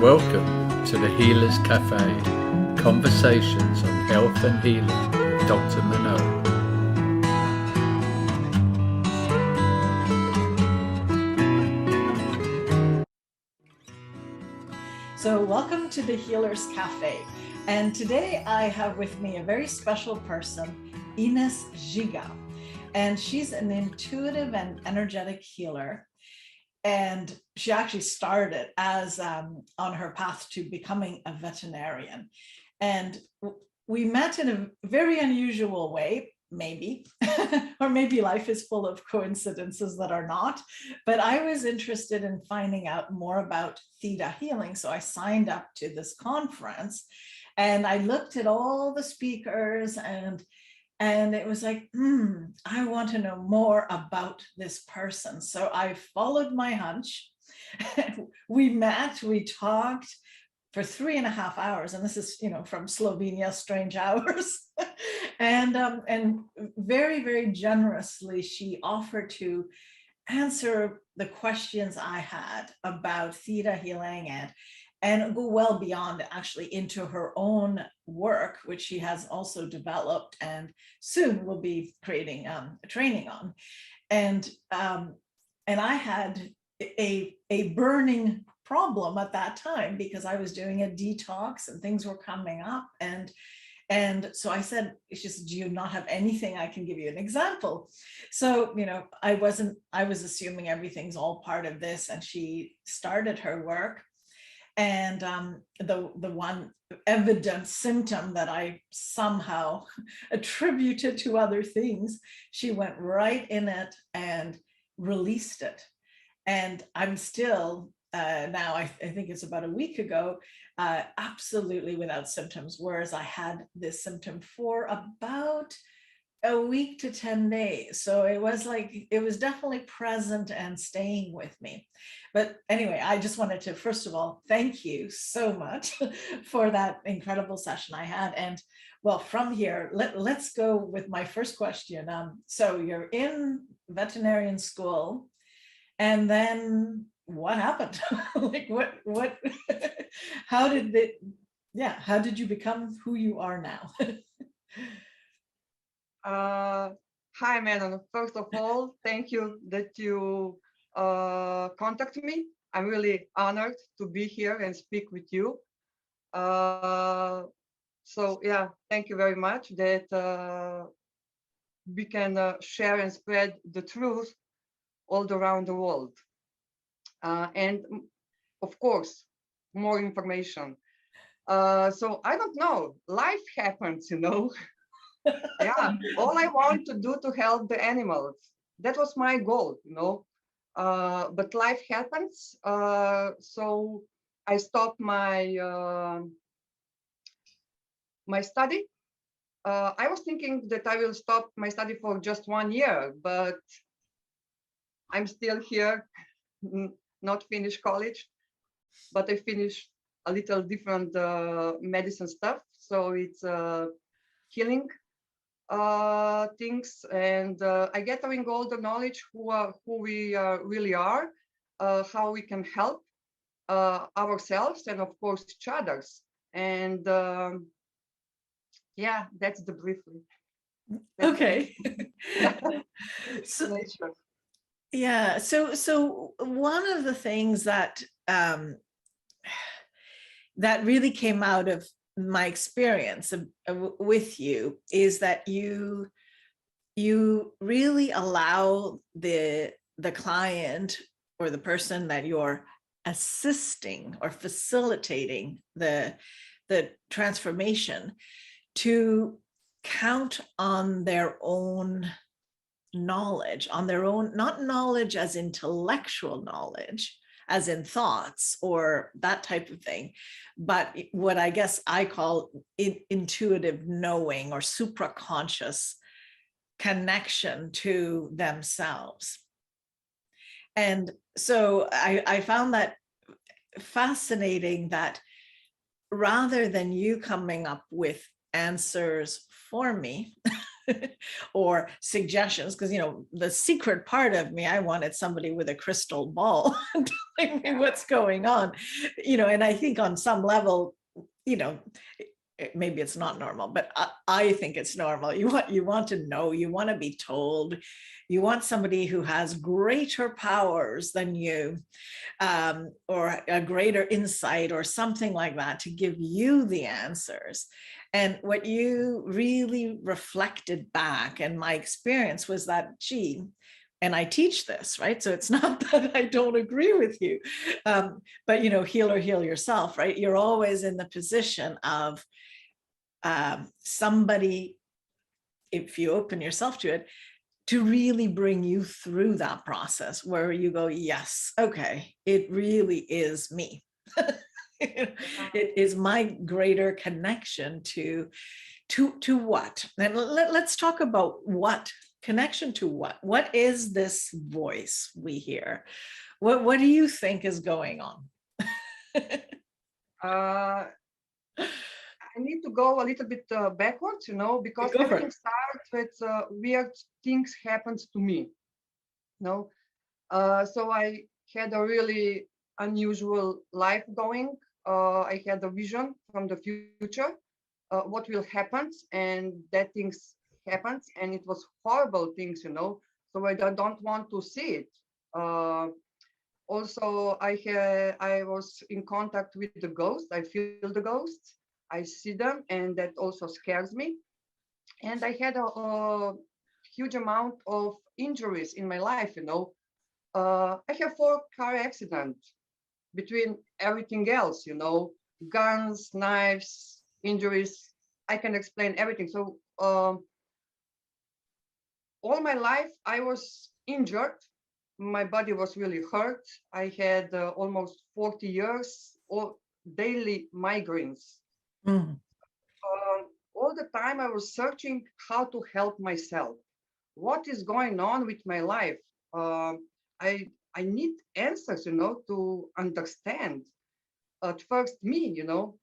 Welcome to the Healers Café, conversations on health and healing with Dr. Manon. So welcome to the Healers Café. And today I have with me a very special person, Ines Giga. And she's an intuitive and energetic healer. And she actually started as on her path to becoming a veterinarian. And we met in a very unusual way, maybe, or maybe life is full of coincidences that are not. But I was interested in finding out more about theta healing. So I signed up to this conference and I looked at all the speakers and it was like, I want to know more about this person. So I followed my hunch. We met, we talked for 3.5 hours. And this is, from Slovenia, strange hours. and very, very generously, she offered to answer the questions I had about theta healing and go well beyond actually into her own work, which she has also developed and soon will be creating a training on. And I had a burning problem at that time because I was doing a detox and things were coming up. And so I said, it's just, do you not have anything I can give you an example? So, I was assuming everything's all part of this. And she started her work. And the one evident symptom that I somehow attributed to other things, she went right in it and released it. And I'm still now, I think it's about a week ago, absolutely without symptoms, whereas I had this symptom for about a week to 10 days. So it was definitely present and staying with me. But anyway, I just wanted to, first of all, thank you so much for that incredible session I had. And well, from here, let's go with my first question. So you're in veterinarian school, and then what happened? what, how did you become who you are now? Hi, Manon. First of all, thank you that you contact me. I'm really honored to be here and speak with you. So yeah, thank you very much that we can share and spread the truth all around the world. And of course, more information. So I don't know, life happens, Yeah, all I want to do to help the animals. That was my goal, But life happens, so I stopped my study. I was thinking that I will stop my study for just 1 year, but I'm still here, not finished college, but I finished a little different medicine stuff. So it's healing things, and I gathering all the knowledge who we really are, how we can help ourselves and of course each others. And yeah, that's the briefly. Okay. So, yeah. So one of the things that that really came out of my experience with you is that you really allow the client or the person that you're assisting or facilitating the transformation to count on their own knowledge, on their own, not knowledge as intellectual knowledge, as in thoughts or that type of thing, but what I guess I call intuitive knowing or supraconscious connection to themselves. And so I found that fascinating, that rather than you coming up with answers for me, or suggestions, because, you know, the secret part of me, I wanted somebody with a crystal ball telling me what's going on, you know. And I think on some level, you know, maybe it's not normal, but I think it's normal. You want to know, you want to be told, you want somebody who has greater powers than you, or a greater insight or something like that, to give you the answers. And what you really reflected back, and my experience was that, gee, and I teach this, right? So it's not that I don't agree with you, but, you know, heal or heal yourself, right? You're always in the position of somebody, if you open yourself to it, to really bring you through that process where you go, yes, okay, it really is me. It is my greater connection to what? And let's talk about what connection to what is this voice we hear? What do you think is going on? I need to go a little bit backwards, you know, because Go for everything it. starts with weird things happens to me, you know. So I had a really unusual life going. I had a vision from the future, what will happen, and that things happens, and it was horrible things, you know. So I don't want to see it. Also, I was in contact with the ghosts. I feel the ghosts. I see them, and that also scares me. And I had a huge amount of injuries in my life, you know. I have 4 car accidents between everything else, you know, guns, knives, injuries. I can explain everything. So all my life I was injured. My body was really hurt. I had almost 40 years of daily migraines. Mm. All the time I was searching how to help myself. What is going on with my life? I need answers, you know, to understand at first me, you know.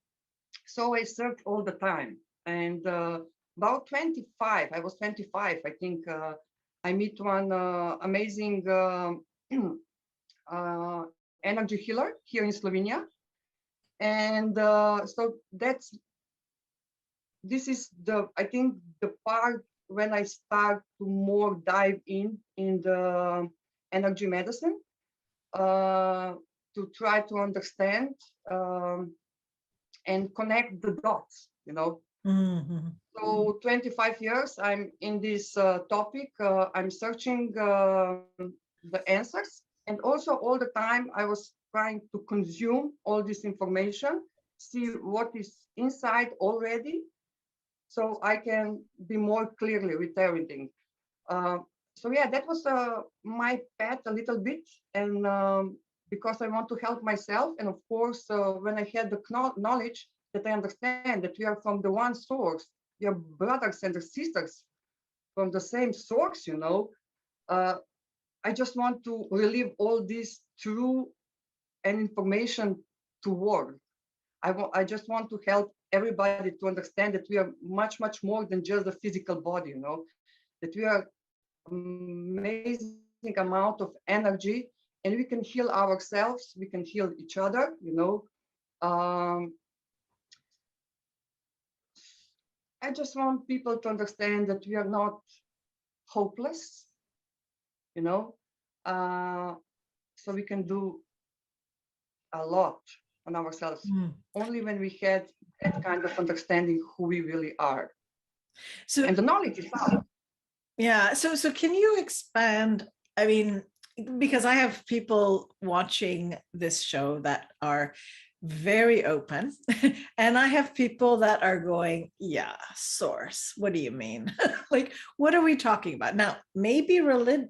So I searched all the time. And about 25, I was 25, I think, I meet one amazing energy healer here in Slovenia. And so this is I think the part when I start to more dive in the energy medicine, to try to understand and connect the dots, you know. Mm-hmm. So 25 years I'm in this topic. I'm searching the answers, and also all the time I was trying to consume all this information, see what is inside already, so I can be more clearly with everything. So yeah, that was my path a little bit, and because I want to help myself, and of course, when I had the knowledge that I understand that we are from the one source, we are brothers and sisters from the same source, you know. I just want to relieve all this through and information to work. I just want to help everybody to understand that we are much, much more than just the physical body, you know, that we are amazing amount of energy, and we can heal ourselves, we can heal each other, you know. I just want people to understand that we are not hopeless, you know. So we can do a lot on ourselves only when we had that kind of understanding who we really are. So, and the knowledge is out. Yeah. So can you expand? I mean, because I have people watching this show that are very open, and I have people that are going, yeah, source. What do you mean? Like, what are we talking about? Now, maybe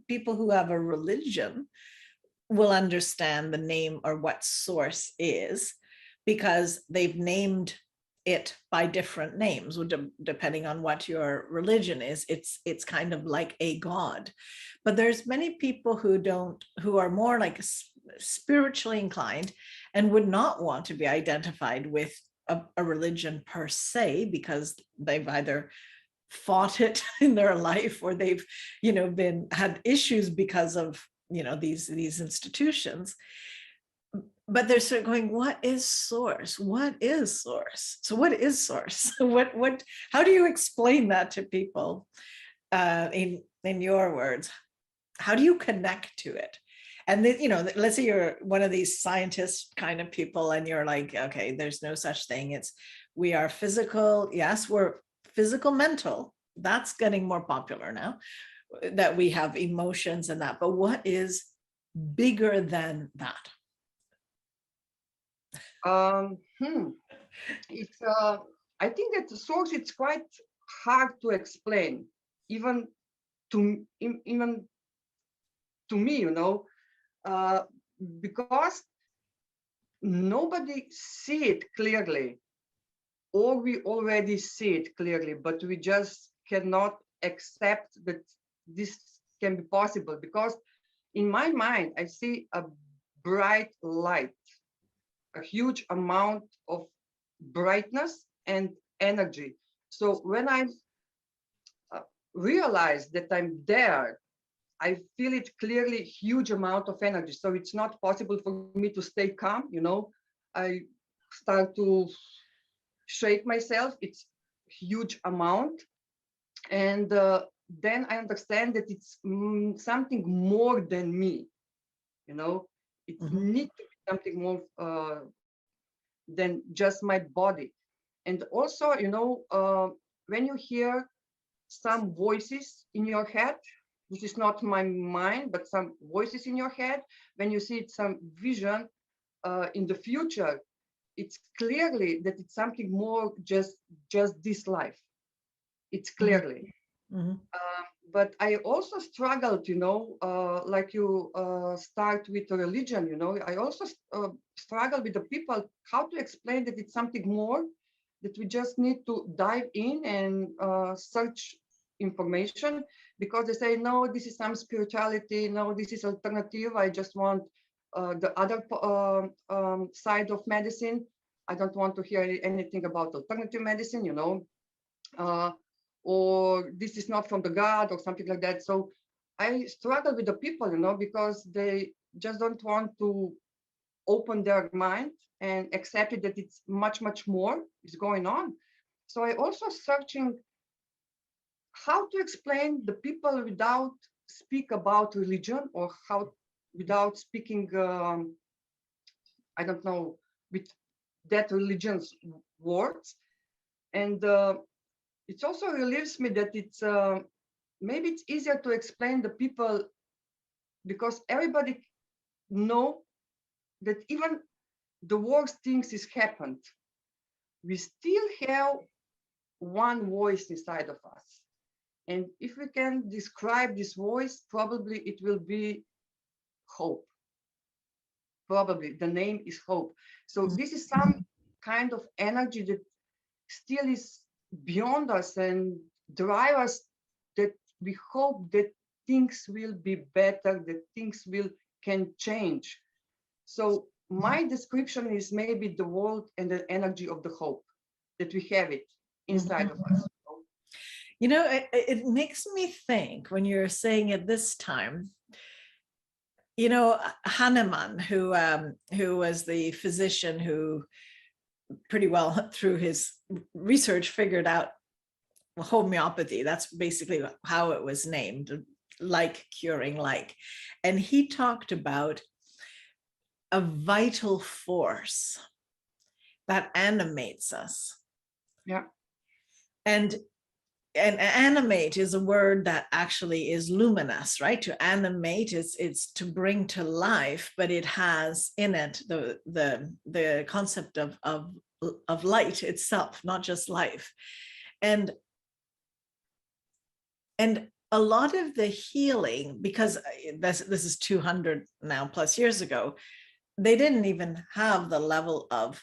people who have a religion will understand the name or what source is, because they've named it by different names, depending on what your religion is. It's kind of like a god. But there's many people who are more like spiritually inclined and would not want to be identified with a religion per se, because they've either fought it in their life, or they've, had issues because of, these institutions. But they're sort of going, what is source? What is source? So what is source? How do you explain that to people in your words? How do you connect to it? And then, let's say you're one of these scientist kind of people and you're like, okay, there's no such thing. We are physical. Yes, we're physical, mental. That's getting more popular now, that we have emotions and that. But what is bigger than that? It's I think that the source, it's quite hard to explain, even to me, because nobody see it clearly, or we already see it clearly, but we just cannot accept that this can be possible, because in my mind I see a bright light, a huge amount of brightness and energy. So when I realize that I'm there, I feel it clearly, huge amount of energy. So it's not possible for me to stay calm. I start to shake myself. It's huge amount. And then I understand that it's something more than me. It needs to be something more than just my body. And also, when you hear some voices in your head, this is not my mind, but some voices in your head, when you see some vision in the future, it's clearly that it's something more just this life. It's clearly. But I also struggled, like you start with a religion, I also struggle with the people, how to explain that it's something more, that we just need to dive in and search information, because they say, no, this is some spirituality, no, this is alternative, I just want the other side of medicine. I don't want to hear anything about alternative medicine, or this is not from the God or something like that. So I struggle with the people, because they just don't want to open their mind and accept it, that it's much, much more is going on. So I also searching how to explain the people without speak about religion, or how without speaking, I don't know, with that religion's words. And it also relieves me that it's maybe it's easier to explain the people, because everybody know that even the worst things is happened, we still have one voice inside of us. And if we can describe this voice, probably it will be hope. Probably the name is hope. So this is some kind of energy that still is beyond us and drive us, that we hope that things will be better, that things can change. So my description is maybe the world and the energy of the hope, that we have it inside of us. It makes me think, when you're saying it this time, Hahnemann, who was the physician who pretty well through his research figured out homeopathy. That's basically how it was named, like curing like. And he talked about a vital force that animates us. Yeah. And animate is a word that actually is luminous, right? To animate it's to bring to life, but it has in it the concept of light itself, not just life. And a lot of the healing, because this is 200 now plus years ago, they didn't even have the level of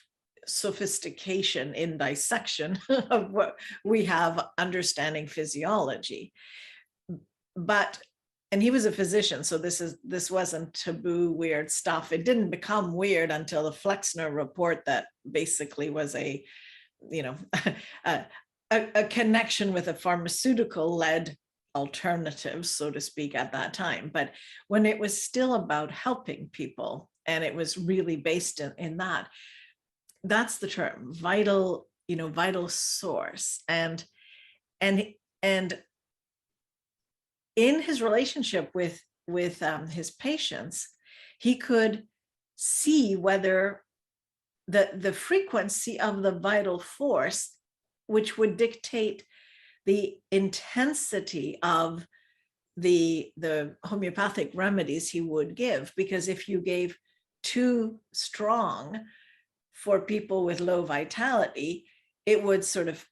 sophistication in dissection of what we have understanding physiology. And he was a physician, so this wasn't taboo, weird stuff. It didn't become weird until the Flexner report, that basically was a a connection with a pharmaceutical-led alternative, so to speak, at that time. But when it was still about helping people, and it was really based in that, that's the term, vital, vital source. And in his relationship with his patients, he could see whether the frequency of the vital force, which would dictate the intensity of the homeopathic remedies he would give. Because if you gave too strong for people with low vitality, it would sort of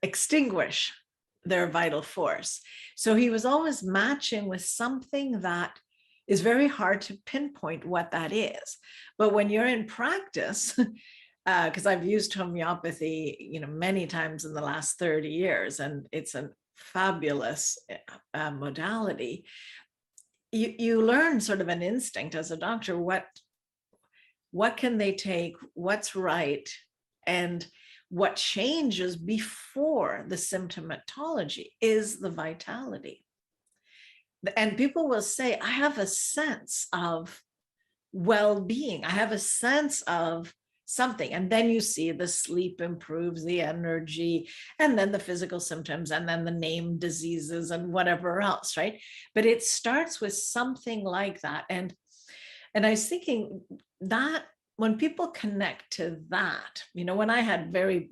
extinguish their vital force. So he was always matching with something that is very hard to pinpoint what that is. But when you're in practice, because I've used homeopathy, many times in the last 30 years, and it's a fabulous modality, you learn sort of an instinct as a doctor, what can they take, what's right, and what changes before the symptomatology is the vitality. And people will say, I have a sense of well-being, I have a sense of something. And then you see the sleep improves, the energy, and then the physical symptoms, and then the named diseases and whatever else, right? But it starts with something like that. And I was thinking that when people connect to that, when I had very,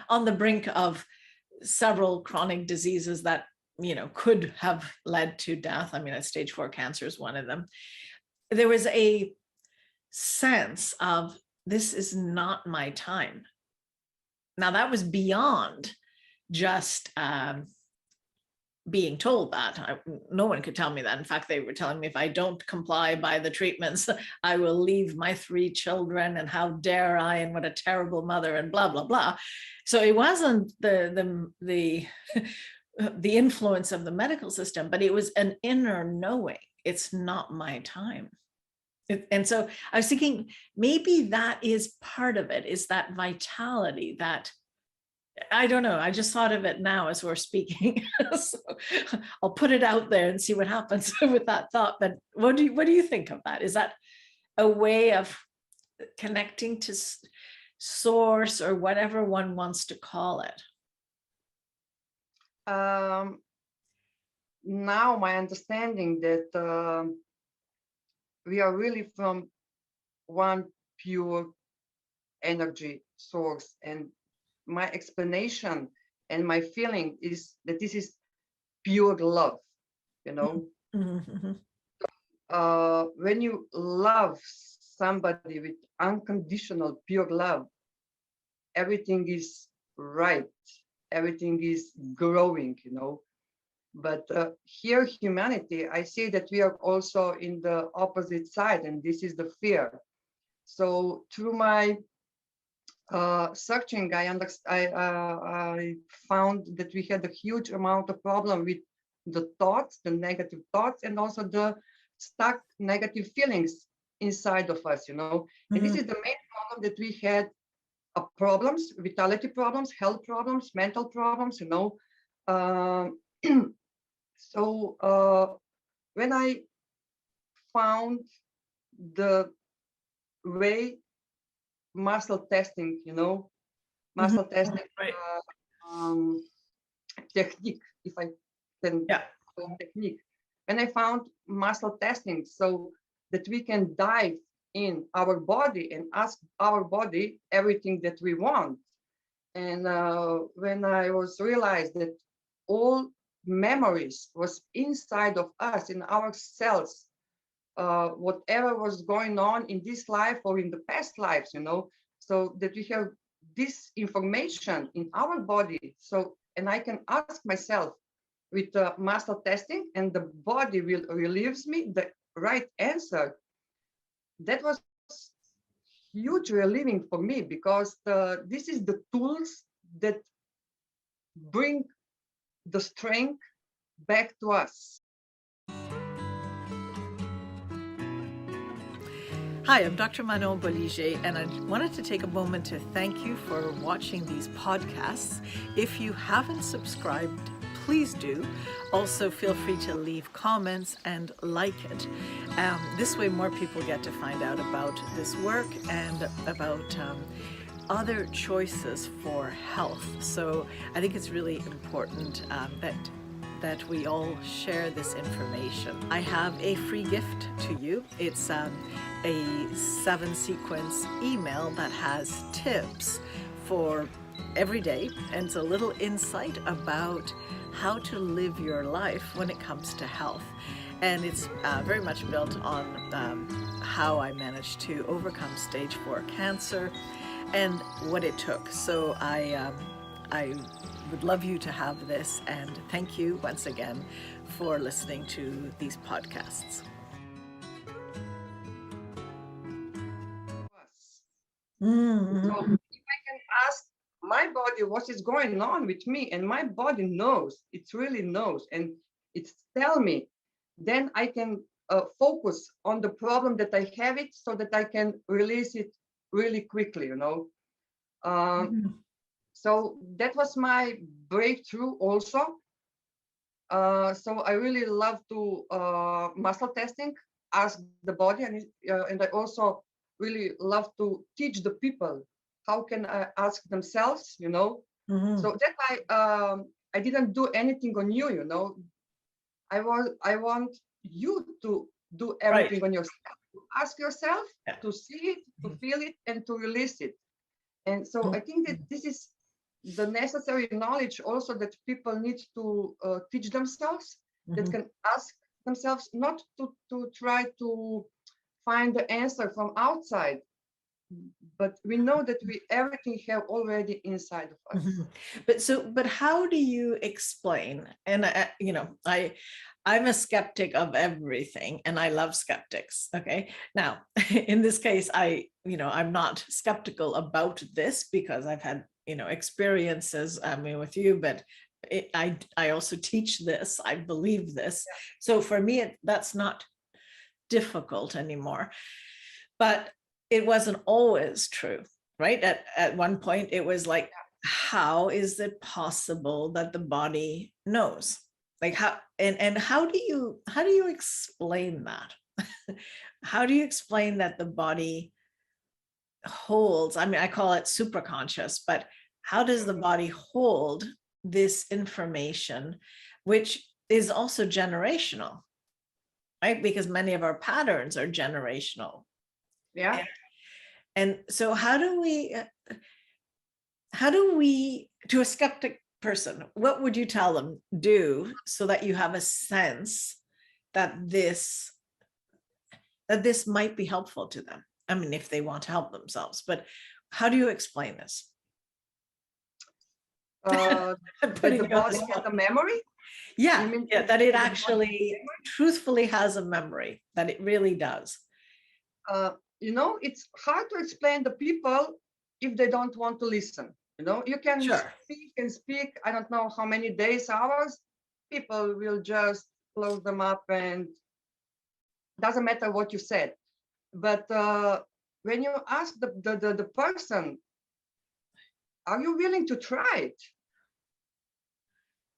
on the brink of several chronic diseases that, could have led to death. I mean, stage 4 cancer is one of them. There was a sense of, this is not my time. Now that was beyond just being told that. No one could tell me that. In fact, they were telling me if I don't comply by the treatments, I will leave my 3 children, and how dare I, and what a terrible mother, and blah, blah, blah. So it wasn't the influence of the medical system, but it was an inner knowing, it's not my time. And so I was thinking, maybe that is part of it, is that vitality, that, I don't know, I just thought of it now as we're speaking. So I'll put it out there and see what happens with that thought. But what do you think of that? Is that a way of connecting to source, or whatever one wants to call it? Now my understanding that we are really from one pure energy source, and my explanation and my feeling is that this is pure love, Mm-hmm. When you love somebody with unconditional pure love, everything is right, everything is growing, but here humanity, I see that we are also in the opposite side, and this is the fear. So through my searching, I found that we had a huge amount of problem with the thoughts, the negative thoughts, and also the stuck negative feelings inside of us, Mm-hmm. And this is the main problem that we had, problems, vitality problems, health problems, mental problems, So when I found the way muscle testing, muscle testing, Right. Technique, if I can call technique. And I found muscle testing so that we can dive in our body and ask our body everything that we want. And when I was realized that all memories was inside of us, in our cells, whatever was going on in this life or in the past lives, so that we have this information in our body. So, and I can ask myself with muscle testing, and the body will relieves me the right answer. That was huge relieving for me, because this is the tools that bring the strength back to us. Hi, I'm Dr. Manon Bollinger, and I wanted to take a moment to thank you for watching these podcasts. If you haven't subscribed, please do. Also, feel free to leave comments and like it. This way, more people get to find out about this work and about other choices for health. So I think it's really important that we all share this information. I have a free gift to you. It's a 7-sequence email that has tips for every day, and it's a little insight about how to live your life when it comes to health. And it's very much built on how I managed to overcome stage 4 cancer and what it took. So I would love you to have this, and thank you once again for listening to these podcasts. So if I can ask my body what is going on with me, and my body knows, it really knows, and it's tell me, then I can focus on the problem that I have it, so that I can release it really quickly, you know. So that was my breakthrough also. So I really love to muscle testing, ask the body, and I also really love to teach the people how can I ask themselves, you know. So that I didn't do anything on you, you know. I want you to do everything on yourself. To ask yourself, to see it, to feel it, and to release it. And so I think that this is the necessary knowledge also that people need to teach themselves, that can ask themselves, not to try to find the answer from outside, but we know that we everything have already inside of us. But how do you explain? And I'm a skeptic of everything, and I love skeptics. Okay, now in this case, I'm not skeptical about this because I've had experiences with you, but I also teach this. I believe this, so for me that's not difficult anymore. But it wasn't always true, right? At one point, it was like, how is it possible that the body knows? Like how do you explain that? How do you explain that the body holds? I mean, I call it superconscious, but how does the body hold this information, which is also generational, right? Because many of our patterns are generational. Yeah. And so how do we, to a skeptic person, what would you tell them do so that you have a sense that this might be helpful to them? I mean, if they want to help themselves, but how do you explain this? That the body has a memory? Yeah, that it actually truthfully has a memory, that it really does. It's hard to explain to people if they don't want to listen. You can speak, I don't know how many days, hours, people will just close them up, and doesn't matter what you said. But when you ask the person, are you willing to try it?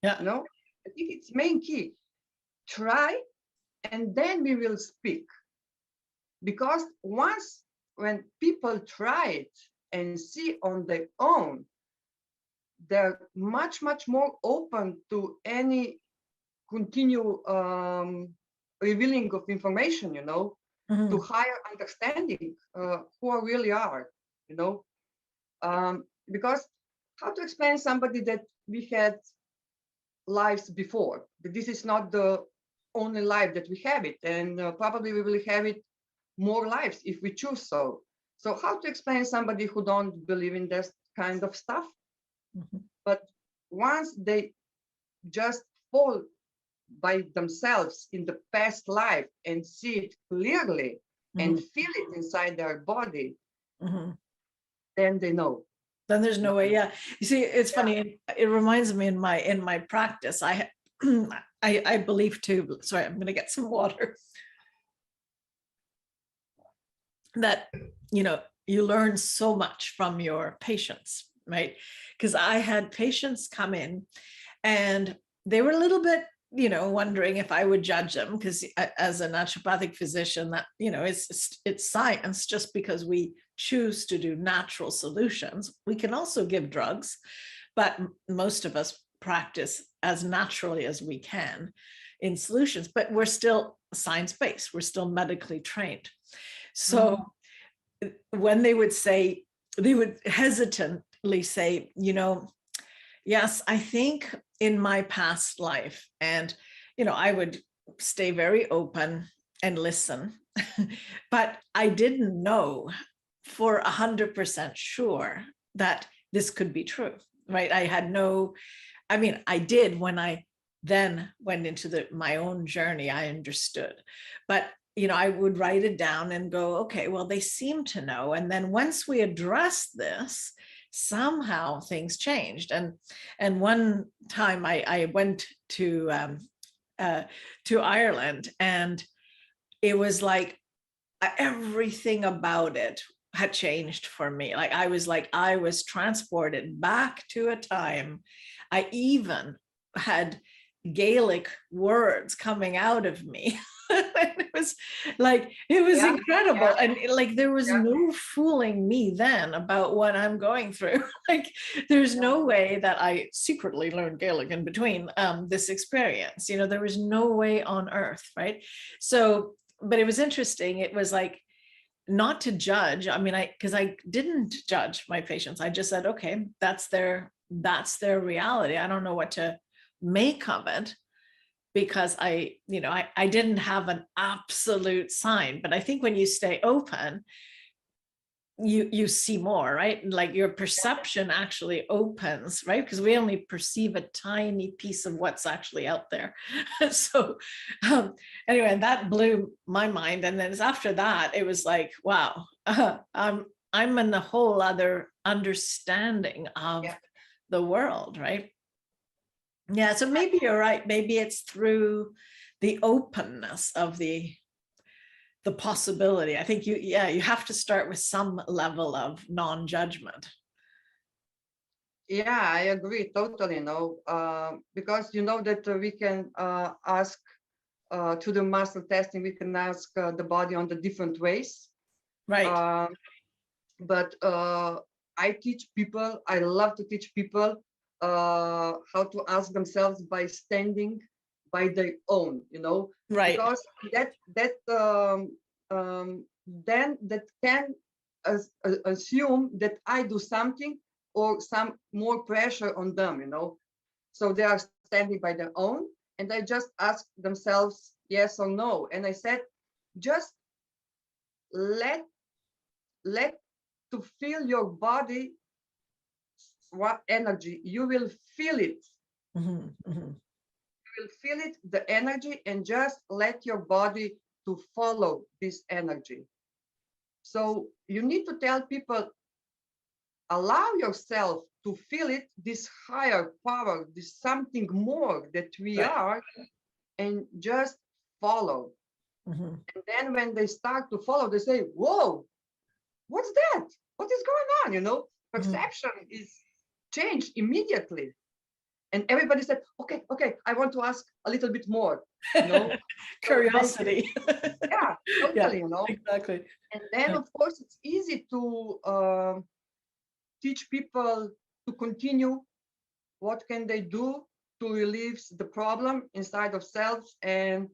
Yeah. I think it's main key. Try, and then we will speak. Because when people try it and see on their own, they're much, much more open to any continued revealing of information, to higher understanding who I really are, because how to explain somebody that we had lives before, that this is not the only life that we have it, and probably we will have it more lives if we choose so. So how to explain somebody who don't believe in this kind of stuff? But once they just fall by themselves in the past life and see it clearly and feel it inside their body, then they know. Then there's no way. Yeah, you see, it's funny. It reminds me in my practice, I believe too. Sorry, I'm going to get some water. that, you learn so much from your patients, right? Because I had patients come in and they were a little bit, wondering if I would judge them, because as a naturopathic physician, that, it's science. Just because we choose to do natural solutions, we can also give drugs, but most of us practice as naturally as we can in solutions, but we're still science-based, we're still medically trained. So when they would hesitantly say, yes, I think in my past life, and, I would stay very open and listen, but I didn't know for 100% sure that this could be true, right? I did when I then went into my own journey, I understood, but I would write it down and go, okay, well, they seem to know. And then once we address this, somehow things changed. And one time I went to Ireland, and it was like everything about it had changed for me. Like I was transported back to a time. I even had Gaelic words coming out of me. It was incredible. And there was no fooling me then about what I'm going through. There's no way that I secretly learned Gaelic in between this experience. There was no way on earth, right? So, but it was interesting. It was like, not to judge. Because I didn't judge my patients. I just said, okay, that's their reality. I don't know what to make of it, because I didn't have an absolute sign. But I think when you stay open, you see more, right? Like your perception actually opens, right? Because we only perceive a tiny piece of what's actually out there. So anyway, that blew my mind. And then after that, it was like, wow, I'm in a whole other understanding of the world, right? Yeah, so maybe you're right. Maybe it's through the openness of the possibility. I think you have to start with some level of non-judgment. Yeah, I agree totally. Because that we can ask to the muscle testing, we can ask the body on the different ways. Right. But I teach people. I love to teach people how to ask themselves by standing by their own. Right. Because then that can assume that I do something or some more pressure on them. So they are standing by their own, and I just ask themselves yes or no, and I said, just let to feel your body, what energy you will feel it. Mm-hmm, mm-hmm. You will feel it, the energy, and just let your body to follow this energy. So you need to tell people, allow yourself to feel it, this higher power, this something more that we are, and just follow. Mm-hmm. And then when they start to follow, they say, whoa, what's that? What is going on? Perception is changed immediately. And everybody said, okay, I want to ask a little bit more. Curiosity. Yeah, totally. Exactly. And then, of course, it's easy to teach people to continue. What can they do to relieve the problem inside of selves, and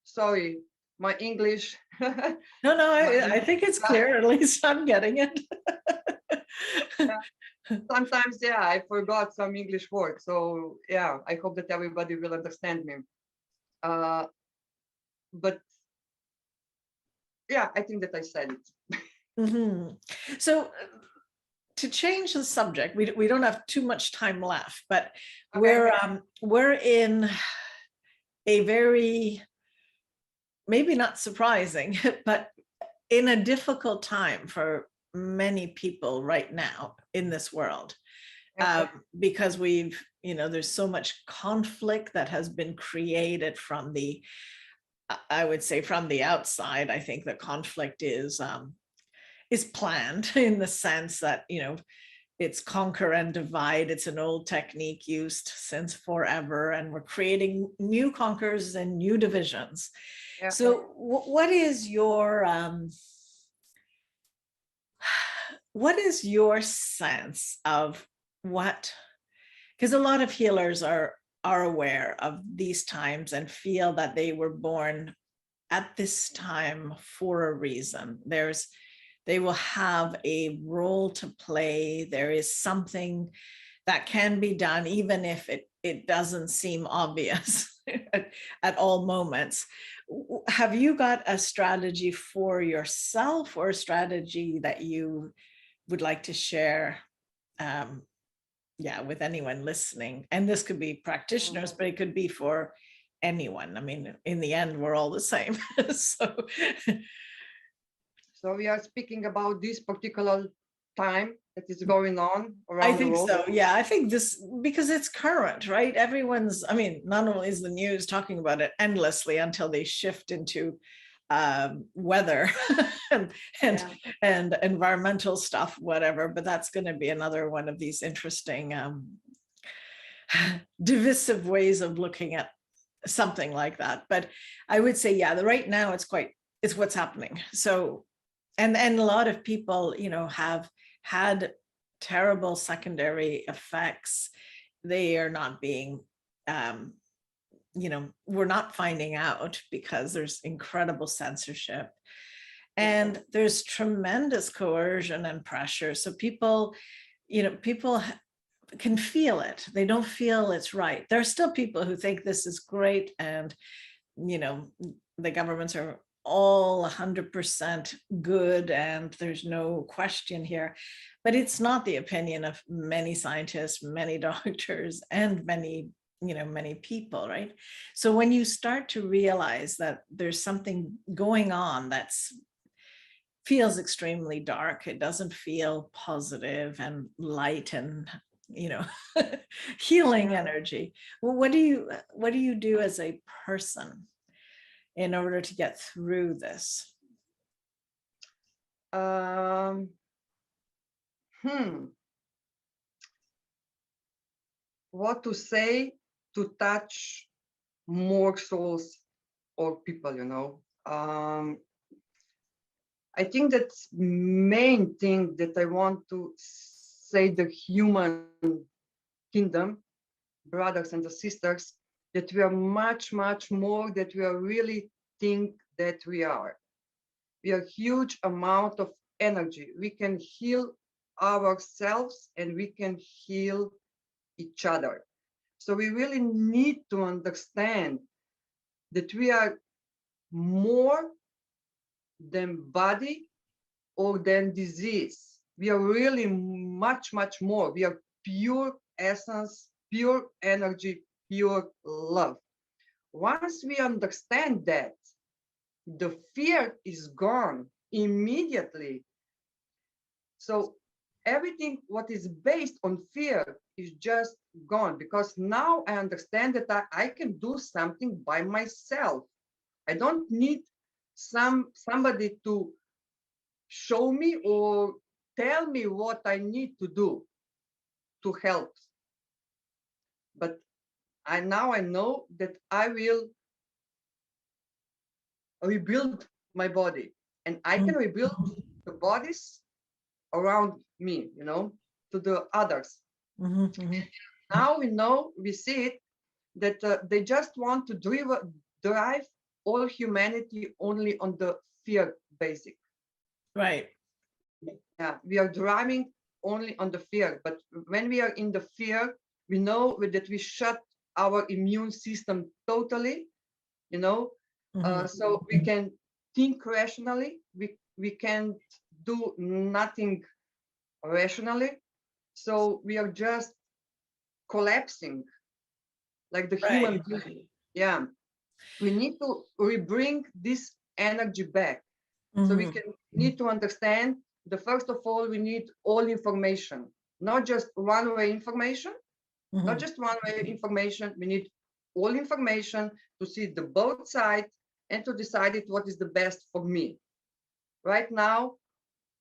sorry, my English. No, I think it's clear. At least I'm getting it. Sometimes, I forgot some English words. So, I hope that everybody will understand me. But, I think that I said it. Mm-hmm. So, to change the subject, we don't have too much time left, but we're in a very, maybe not surprising, but in a difficult time for many people right now in this world, because there's so much conflict that has been created from the I would say from the outside, I think the conflict is planned in the sense that, it's conquer and divide. It's an old technique used since forever, and we're creating new conquers and new divisions. Yeah. So what is your sense of what, because a lot of healers are aware of these times and feel that they were born at this time for a reason. They will have a role to play. There is something that can be done, even if it doesn't seem obvious at all moments. Have you got a strategy for yourself, or a strategy that you would like to share with anyone listening? And this could be practitioners, but it could be for anyone. I mean, in the end, we're all the same. So we are speaking about this particular time that is going on around I the think world. so. Yeah, I think this, because it's current, right? Everyone's, I mean, not only is the news talking about it endlessly until they shift into weather and environmental stuff, whatever, but that's going to be another one of these interesting divisive ways of looking at something like that. But I would say, right now it's what's happening. So, and a lot of people, have had terrible secondary effects. They are not being, we're not finding out because there's incredible censorship and there's tremendous coercion and pressure. So people can feel it. They don't feel it's right. There are still people who think this is great, and the governments are all 100% good and there's no question here. But it's not the opinion of many scientists, many doctors, and many people, right? So when you start to realize that there's something going on that feels extremely dark, it doesn't feel positive and light and healing energy. Well, what do you do as a person in order to get through this? What to say to touch more souls or people, I think that's main thing that I want to say, the human kingdom, brothers and the sisters, that we are much, much more that we are really think that we are. We are huge amount of energy. We can heal ourselves and we can heal each other. So we really need to understand that we are more than body or than disease. We are really much, much more. We are pure essence, pure energy, pure love. Once we understand that, the fear is gone immediately. So everything what is based on fear is just gone, because now I understand that I can do something by myself. I don't need somebody to show me or tell me what I need to do to help. But now I know that I will rebuild my body, and I can rebuild the bodies around me, to the others. Now we see it, that they just want to drive all humanity only on the fear basic. Right. Yeah, we are driving only on the fear. But when we are in the fear, we know that we shut our immune system totally, so we can think rationally. We can't do nothing rationally. So we are just collapsing like the human being. Yeah. We need to bring this energy back. So we need to understand that first of all, we need all information, not just one-way information, not just one-way information. We need all information to see the both sides, and to decide it what is the best for me. Right now,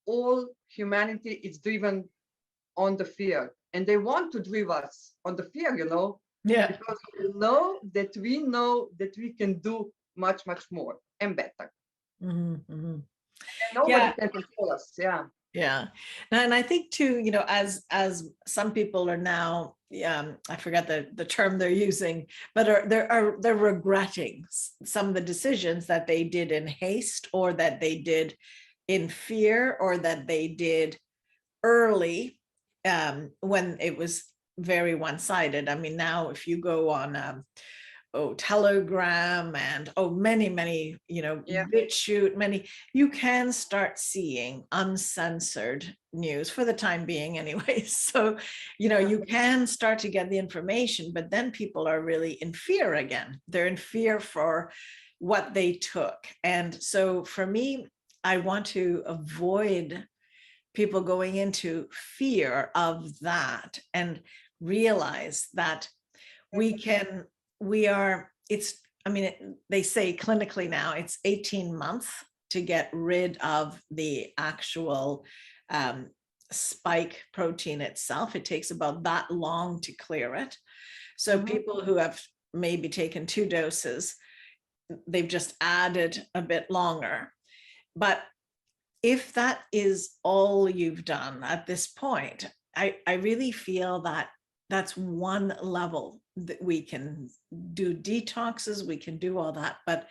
all humanity is driven on the fear, and they want to drive us on the fear, Yeah. because we know that we can do much, much more and better. And nobody Yeah. can control us. Yeah. Yeah. And I think too, as some people are now, I forget the term they're using, but they're regretting some of the decisions that they did in haste, or that they did in fear, or that they did early, when it was very one-sided. I mean, now if you go on Telegram and many Yeah. BitChute, you can start seeing uncensored news for the time being anyway. So you can start to get the information, but then people are really in fear again. They're in fear for what they took. And so for me, I want to avoid people going into fear of that, and realize that they say clinically now it's 18 months to get rid of the actual spike protein itself. It takes about that long to clear it. So people who have maybe taken 2 doses, they've just added a bit longer. But if that is all you've done at this point, I really feel that that's one level that we can do detoxes, we can do all that, but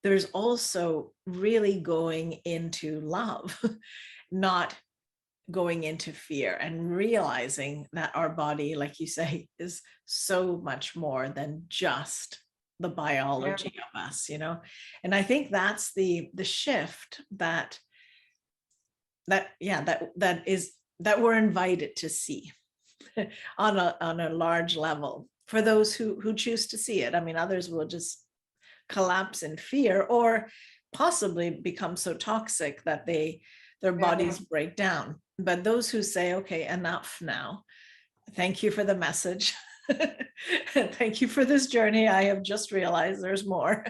there's also really going into love, not going into fear, and realizing that our body, like you say, is so much more than just the biology of us, and I think that's the shift that we're invited to see on a large level, for those who choose to see it. I mean, others will just collapse in fear, or possibly become so toxic that their bodies break down. But those who say, okay, enough now, thank you for the message. Thank you for this journey. I have just realized there's more.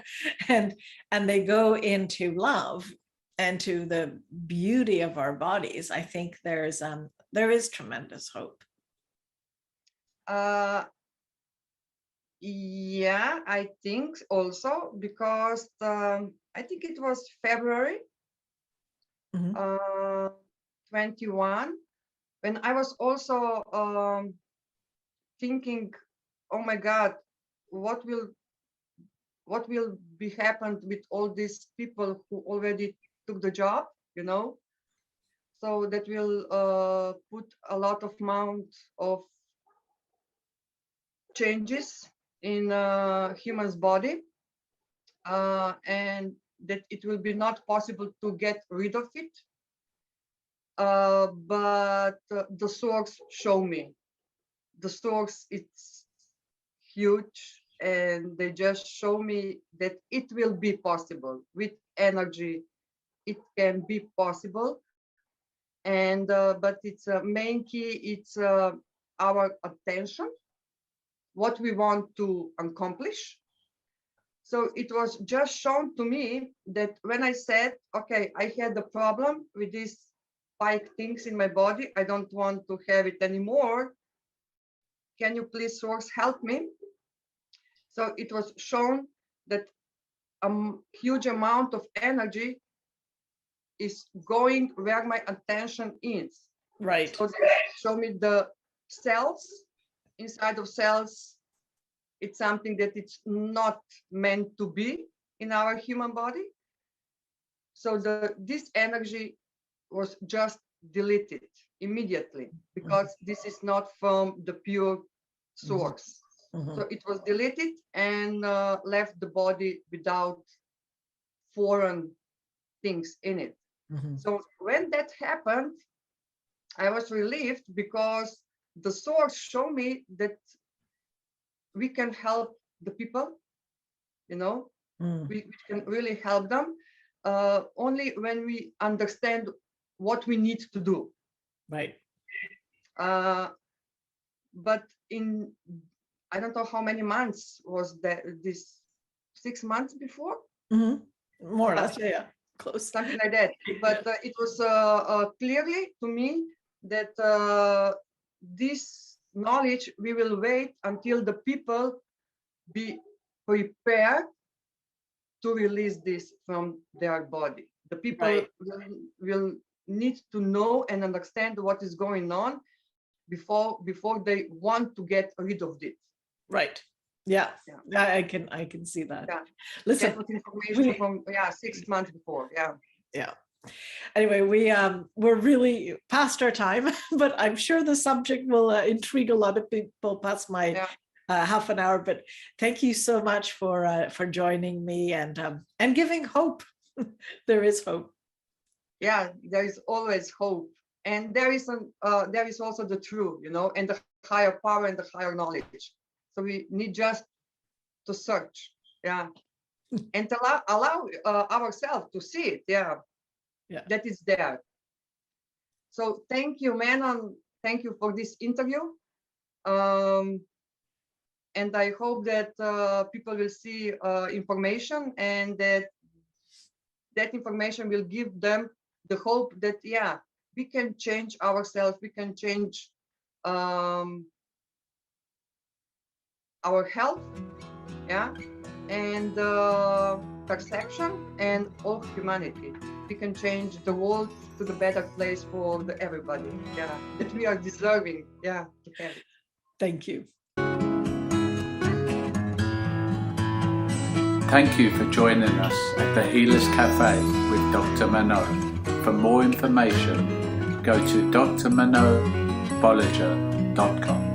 And they go into love and to the beauty of our bodies. I think there is tremendous hope. Yeah, I think also, because I think it was February 21, when I was also thinking, oh my God, what will be happened with all these people who already took the job, so that will put a lot of amount of changes in human's body, and that it will be not possible to get rid of it. But the source show me. The source, it's huge, and they just show me that it will be possible with energy. It can be possible, and but it's a main key. It's our attention, what we want to accomplish. So it was just shown to me that when I said, okay, I had the problem with these 5 things in my body, I don't want to have it anymore. Can you please, source, help me? So it was shown that a huge amount of energy is going where my attention is. Right. So they show me the cells. Inside of cells, it's something that it's not meant to be in our human body. So this energy was just deleted immediately, because this is not from the pure source. So it was deleted and left the body without foreign things in it. So when that happened, I was relieved, because the source showed me that we can help the people, we can really help them only when we understand what we need to do. Right. But I don't know how many months was that, this 6 months before, More or less, yeah, close. Something like that. But it was clearly to me that this knowledge, we will wait until the people be prepared to release this from their body. The people will need to know and understand what is going on before they want to get rid of it. Right. Yeah. I can see that. Yeah. Listen, that was information from 6 months before. Yeah. Anyway, we're really past our time, but I'm sure the subject will intrigue a lot of people past my half an hour. But thank you so much for joining me and giving hope. There is hope. Yeah, there is always hope, and there is also the truth, and the higher power and the higher knowledge. So we need just to search, and to allow ourselves to see it, that is there. So thank you, Manon. Thank you for this interview. And I hope that people will see information, and that information will give them the hope that, we can change ourselves, we can change our health, and perception and of humanity. We can change the world to the better place for everybody, that we are deserving, to have it. Thank you. Thank you for joining us at the Healers Café with Dr. Manon. For more information, go to drmanonbollinger.com.